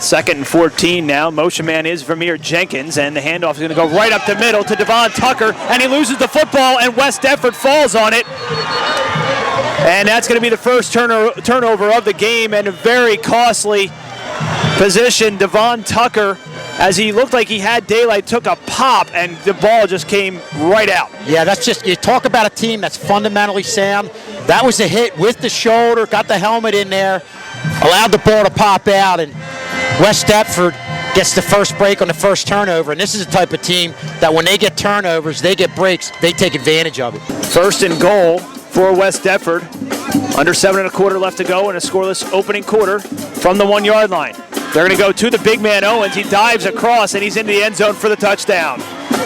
2nd and 14 now. Motion man is Vermeer Jenkins, and the handoff is going to go right up the middle to Devon Tucker, and he loses the football, and West Deptford falls on it. And that's going to be the first turnover of the game, and a very costly position. Devon Tucker, as he looked like he had daylight, took a pop, and the ball just came right out. Yeah, that's just, you talk about a team that's fundamentally sound. That was a hit with the shoulder, got the helmet in there, allowed the ball to pop out, and West Deptford gets the first break on the first turnover. And this is the type of team that when they get turnovers, they get breaks, they take advantage of it. 1st and goal for West Deptford. Under 7 1/4 left to go in a scoreless opening quarter from the 1 yard line. They're going to go to the big man Owens. He dives across, and he's into the end zone for the touchdown.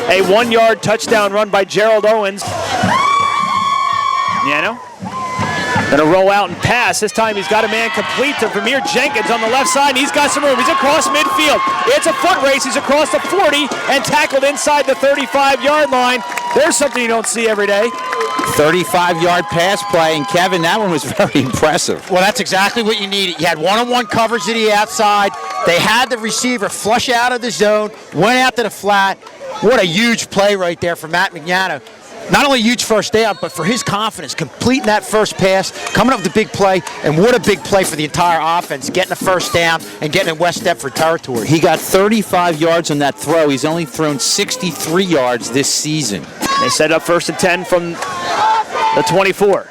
A 1 yard touchdown run by Gerald Owens. Mignano going to roll out and pass. This time he's got a man complete to Vermeer Jenkins on the left side, and he's got some room. He's across midfield. It's a foot race. He's across the 40 and tackled inside the 35-yard line. There's something you don't see every day. 35-yard pass play, and Kevin, that one was very impressive. Well, that's exactly what you needed. You had one-on-one coverage to the outside. They had the receiver flush out of the zone, went out to the flat. What a huge play right there for Matt Mignano. Not only huge first down, but for his confidence, completing that first pass, coming up with the big play, and what a big play for the entire offense, getting a first down and getting in West Deptford territory. He got 35 yards on that throw. He's only thrown 63 yards this season. They set up 1st and 10 from the 24.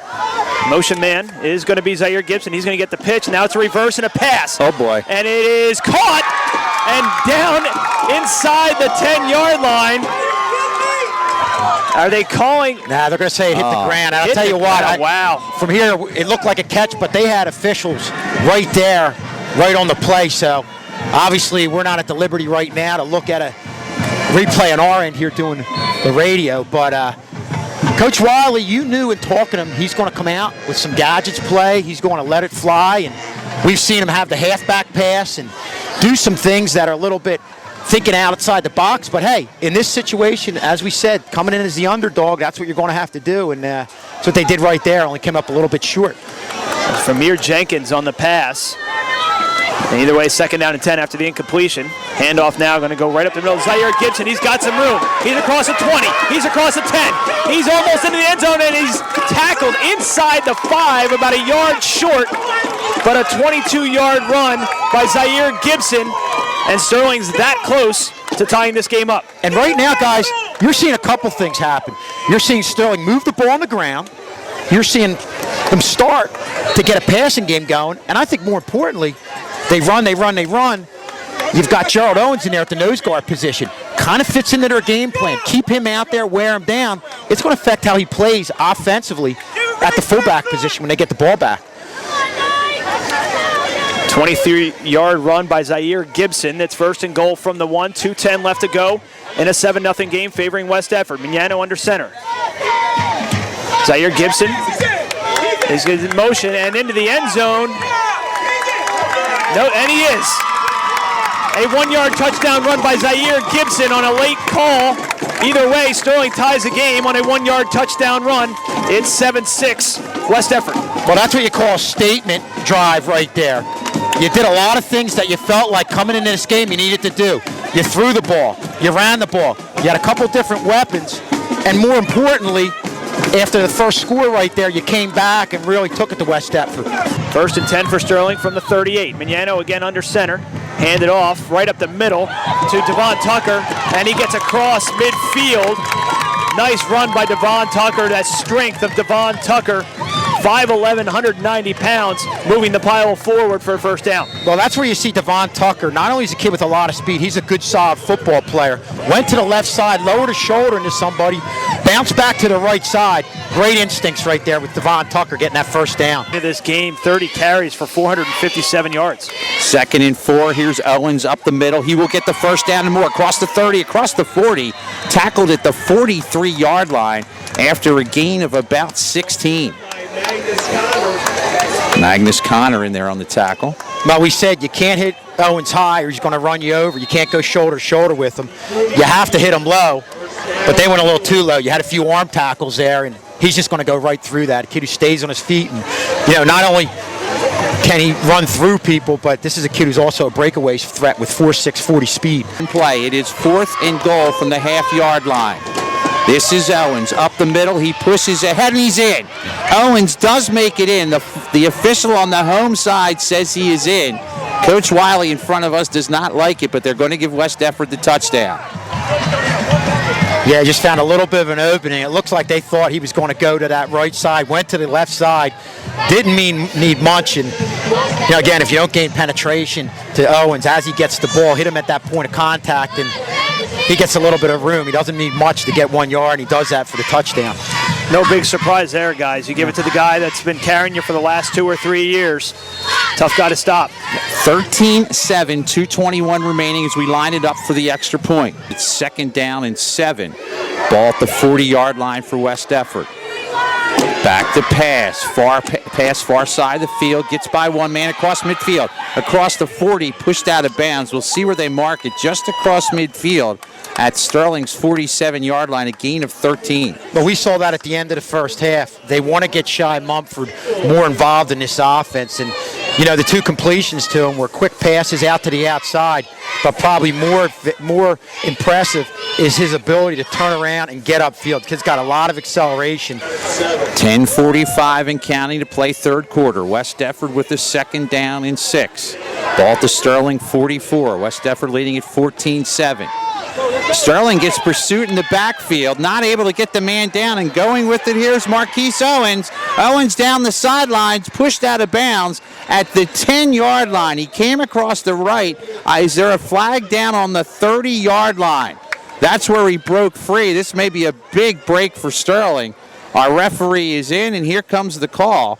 Motion man is going to be Zaire Gibson. He's going to get the pitch. Now it's a reverse and a pass. Oh, boy. And it is caught and down inside the 10-yard line. Are they calling? Nah, they're going to say it hit the ground. I'll tell you what. Wow. From here, it looked like a catch, but they had officials right there, right on the play. So, obviously, we're not at the liberty right now to look at a replay on our end here doing the radio. But Coach Riley, you knew in talking to him, he's going to come out with some gadgets play. He's going to let it fly. And we've seen him have the halfback pass and do some things that are a little bit thinking outside the box, but hey, in this situation, as we said, coming in as the underdog, that's what you're going to have to do, and that's what they did right there, only came up a little bit short. Vermeer Jenkins on the pass. And either way, 2nd down and 10 after the incompletion. Handoff now going to go right up the middle. Zaire Gibson, he's got some room. He's across the 20. He's across the 10. He's almost into the end zone, and he's tackled inside the 5, about a yard short, but a 22-yard run by Zaire Gibson. And Sterling's that close to tying this game up. And right now, guys, you're seeing a couple things happen. You're seeing Sterling move the ball on the ground. You're seeing them start to get a passing game going. And I think more importantly, they run. You've got Gerald Owens in there at the nose guard position. Kind of fits into their game plan. Keep him out there, wear him down. It's going to affect how he plays offensively at the fullback position when they get the ball back. 23-yard run by Zaire Gibson. It's 1st and goal from the 1. 2:10 left to go in a 7-0 game favoring West Deptford. Mignano under center. Zaire Gibson is in motion and into the end zone. No, and he is. A 1-yard touchdown run by Zaire Gibson on a late call. Either way, Sterling ties the game on a 1-yard touchdown run. It's 7-6 West Deptford. Well, that's what you call a statement drive right there. You did a lot of things that you felt like coming into this game you needed to do. You threw the ball. You ran the ball. You had a couple different weapons. And more importantly, after the first score right there, you came back and really took it to West Deptford. 1st and 10 for Sterling from the 38. Mignano again under center. Handed off right up the middle to Devon Tucker. And he gets across midfield. Nice run by Devon Tucker. That strength of Devon Tucker. 5'11", 190 pounds, moving the pile forward for a first down. Well, that's where you see Devon Tucker. Not only is he a kid with a lot of speed, he's a good, solid football player. Went to the left side, lowered his shoulder into somebody, bounced back to the right side. Great instincts right there with Devon Tucker getting that first down. In this game, 30 carries for 457 yards. 2nd and 4. Here's Owens up the middle. He will get the first down and more. Across the 30, across the 40. Tackled at the 43-yard line after a gain of about 16. Magnus Connor in there on the tackle. Well, we said you can't hit Owens high or he's going to run you over. You can't go shoulder to shoulder with him. You have to hit him low, but they went a little too low. You had a few arm tackles there, and he's just going to go right through that. A kid who stays on his feet and, not only can he run through people, but this is a kid who's also a breakaway threat with 4.6 40 speed. Play. It is 4th and goal from the half-yard line. This is Owens up the middle. He pushes ahead and he's in. Owens does make it in. The official on the home side says he is in. Coach Wiley in front of us does not like it, but they're going to give West Deptford the touchdown. Yeah, just found a little bit of an opening. It looks like they thought he was going to go to that right side, went to the left side, didn't need much. And again, if you don't gain penetration to Owens, as he gets the ball, hit him at that point of contact, and he gets a little bit of room. He doesn't need much to get 1 yard, and he does that for the touchdown. No big surprise there, guys. You give it to the guy that's been carrying you for the last 2 or 3 years. Tough guy to stop. 13-7, 2:21 remaining as we line it up for the extra point. It's 2nd down and 7. Ball at the 40-yard line for West Deptford. Back to pass, far side of the field, gets by one man across midfield. Across the 40, pushed out of bounds. We'll see where they mark it, just across midfield at Sterling's 47-yard line, a gain of 13. But we saw that at the end of the first half. They want to get Shy Mumford more involved in this offense. And, the 2 completions to him were quick passes out to the outside, but probably more impressive is his ability to turn around and get upfield. Kid's got a lot of acceleration. 10:45 and counting to play third quarter. West Deptford with a 2nd down and 6. Ball to Sterling, 44. West Deptford leading at 14-7. Sterling gets pursuit in the backfield, not able to get the man down, and going with it here's Marquise Owens. Owens down the sidelines, pushed out of bounds at the 10-yard line. He came across the right. Is there a flag down on the 30-yard line? That's where he broke free. This may be a big break for Sterling. Our referee is in, and here comes the call.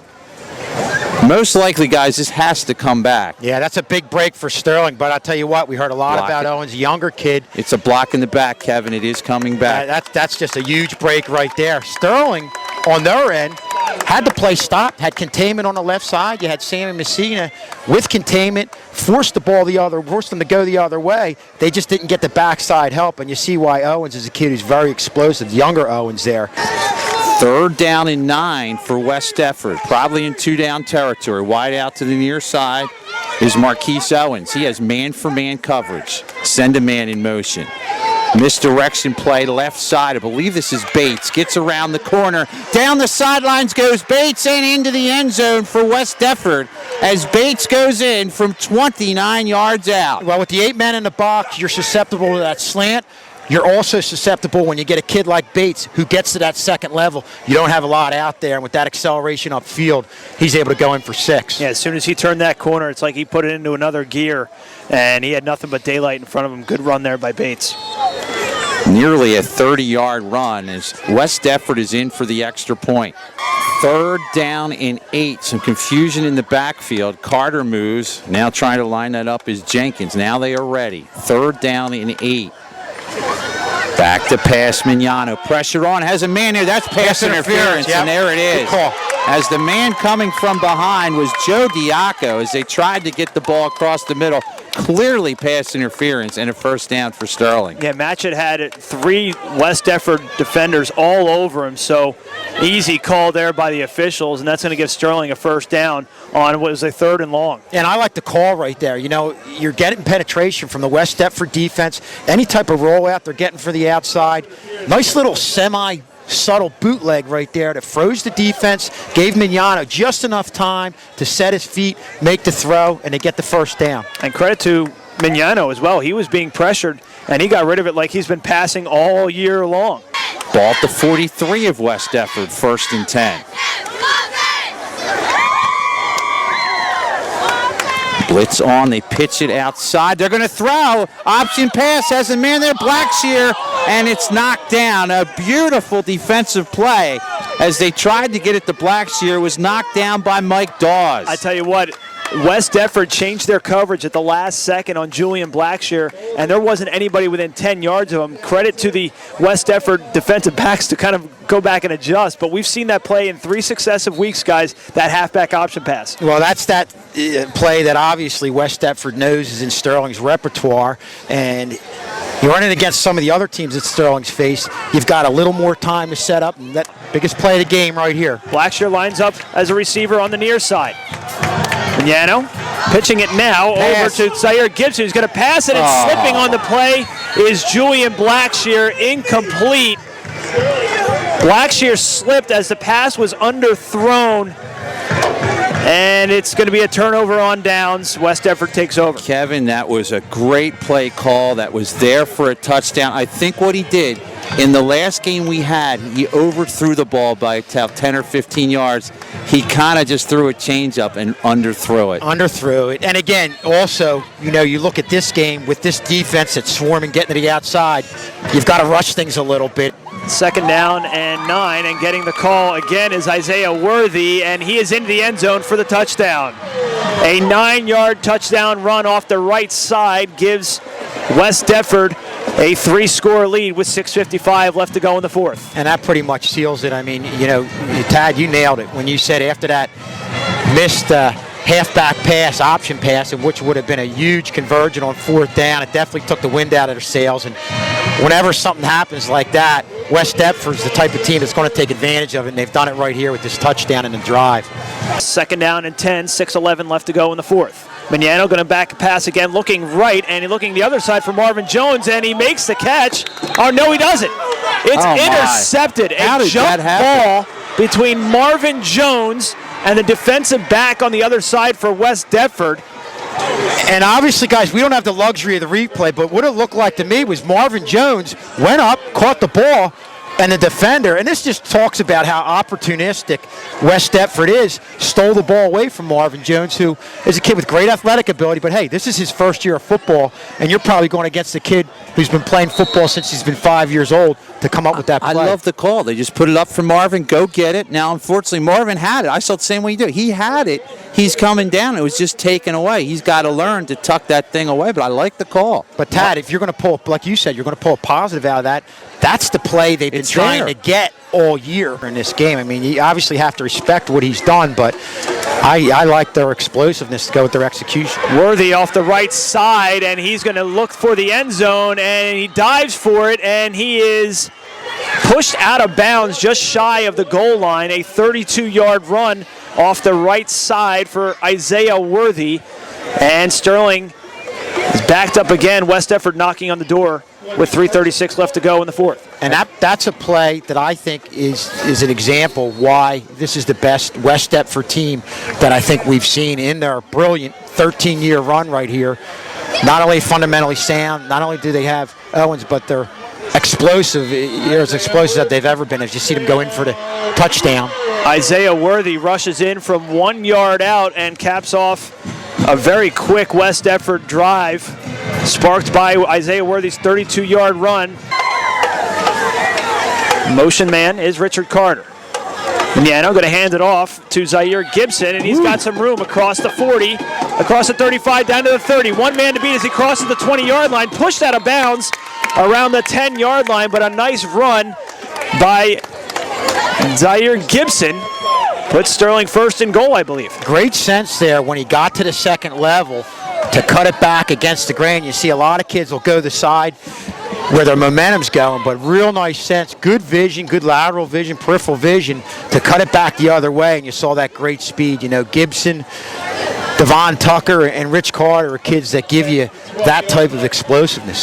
Most likely, guys, this has to come back. Yeah, that's a big break for Sterling, but I'll tell you what, we heard a lot about Owens, a younger kid. It's a block in the back, Kevin. It is coming back. That's just a huge break right there. Sterling, on their end, had the play stopped, had containment on the left side. You had Sammy Messina with containment, forced them to go the other way. They just didn't get the backside help, and you see why Owens is a kid who's very explosive, younger Owens there. 3rd down and 9 for West Deptford, probably in 2-down territory. Wide out to the near side is Marquise Owens. He has man-for-man coverage. Send a man in motion. Misdirection play, left side. I believe this is Bates. Gets around the corner. Down the sidelines goes Bates and into the end zone for West Deptford as Bates goes in from 29 yards out. Well, with the 8 men in the box, you're susceptible to that slant. You're also susceptible when you get a kid like Bates who gets to that second level. You don't have a lot out there, and with that acceleration upfield, he's able to go in for 6. Yeah, as soon as he turned that corner, it's like he put it into another gear, and he had nothing but daylight in front of him. Good run there by Bates. Nearly a 30-yard run as West Deptford is in for the extra point. 3rd down and 8. Some confusion in the backfield. Carter moves. Now trying to line that up is Jenkins. Now they are ready. 3rd down and 8. Back to pass, Mignano. Pressure on. Has a man here. That's pass interference, yep. And there it is. Good call. As the man coming from behind was Joe Diaco as they tried to get the ball across the middle. Clearly pass interference and a 1st down for Sterling. Yeah, Matchett had 3 West Deptford defenders all over him, so easy call there by the officials, and that's going to give Sterling a 1st down on what was a 3rd and long. And I like the call right there. You're getting penetration from the West Deptford defense. Any type of rollout they're getting for the outside. Nice little semi-subtle bootleg right there that froze the defense, gave Mignano just enough time to set his feet, make the throw, and to get the 1st down. And credit to Mignano as well. He was being pressured, and he got rid of it like he's been passing all year long. Ball at the 43 of West Deptford, 1st and 10. Blitz on, they pitch it outside. They're going to throw. Option pass has a man there, Blackshear, and it's knocked down. A beautiful defensive play as they tried to get it to Blackshear. Was knocked down by Mike Dawes. I tell you what, West Deptford changed their coverage at the last second on Julian Blackshear, and there wasn't anybody within 10 yards of him. Credit to the West Deptford defensive backs to kind of go back and adjust, but we've seen that play in 3 successive weeks, guys, that halfback option pass. Well, that's that play that obviously West Deptford knows is in Sterling's repertoire, and you're running against some of the other teams that Sterling's faced. You've got a little more time to set up, and that biggest play of the game right here. Blackshear lines up as a receiver on the near side. Mignano pitching it now over to Zaire Gibson, who's going to pass it, and slipping on the play is Julian Blackshear, incomplete. Blackshear slipped as the pass was underthrown, and it's going to be a turnover on downs. West Deptford takes over. Kevin, that was a great play call. That was there for a touchdown. I think what he did in the last game we had, he overthrew the ball by 10 or 15 yards. He kind of just threw a changeup and underthrew it. Underthrew it. And again, also, you look at this game with this defense that's swarming, getting to the outside, you've got to rush things a little bit. 2nd down and 9, and getting the call again is Isaiah Worthy, and he is into the end zone for the touchdown. A 9-yard touchdown run off the right side gives West Deptford a 3-score lead with 6:55 left to go in the 4th. And that pretty much seals it. I mean, Tad, you nailed it when you said after that missed halfback pass, option pass, which would have been a huge conversion on 4th down. It definitely took the wind out of their sails. And whenever something happens like that, West Deptford's the type of team that's going to take advantage of it, and they've done it right here with this touchdown and the drive. 2nd down and 10, 6:11 left to go in the 4th. Mignano going to back pass again, looking right, and looking the other side for Marvin Jones, and he makes the catch. Oh, no, he doesn't. It's intercepted. How a did jump that happen? ball between Marvin Jones and the defensive back on the other side for West Deptford. And obviously, guys, we don't have the luxury of the replay, but what it looked like to me was Marvin Jones went up, caught the ball, and the defender, and this just talks about how opportunistic West Deptford is, stole the ball away from Marvin Jones, who is a kid with great athletic ability, but hey, this is his first year of football, and you're probably going against a kid who's been playing football since he's been 5 years old to come up with that play. I love the call. They just put it up for Marvin. Go get it. Now, unfortunately, Marvin had it. I saw it the same way you do. He had it. He's coming down. It was just taken away. He's got to learn to tuck that thing away, but I like the call. But, Tad, if you're going to pull, like you said, you're going to pull a positive out of that, that's the play they've been trying to get all year in this game. I mean, you obviously have to respect what he's done, but I like their explosiveness to go with their execution. Worthy off the right side, and he's going to look for the end zone, and he dives for it, and he is pushed out of bounds just shy of the goal line. A 32-yard run off the right side for Isaiah Worthy, and Sterling is backed up again. West Deptford knocking on the door with 3:36 left to go in the 4th. And that's a play that I think is an example why this is the best West Deptford team that I think we've seen in their brilliant 13-year run right here. Not only fundamentally sound, not only do they have Owens, but they're explosive. They're as explosive as they've ever been as you see them go in for the touchdown. Isaiah Worthy rushes in from 1 yard out and caps off a very quick West Deptford drive, sparked by Isaiah Worthy's 32-yard run. Motion man is Richard Carter. Mignano going to hand it off to Zaire Gibson, and he's got some room across the 40, across the 35, down to the 30. One man to beat as he crosses the 20-yard line, pushed out of bounds around the 10-yard line, but a nice run by Zaire Gibson puts Sterling first and goal, I believe. Great sense there when he got to the second level to cut it back against the grain. You see a lot of kids will go the side where their momentum's going, but real nice sense, good vision, good lateral vision, peripheral vision to cut it back the other way, and you saw that great speed. Gibson, Devon Tucker, and Rich Carter are kids that give you that type of explosiveness.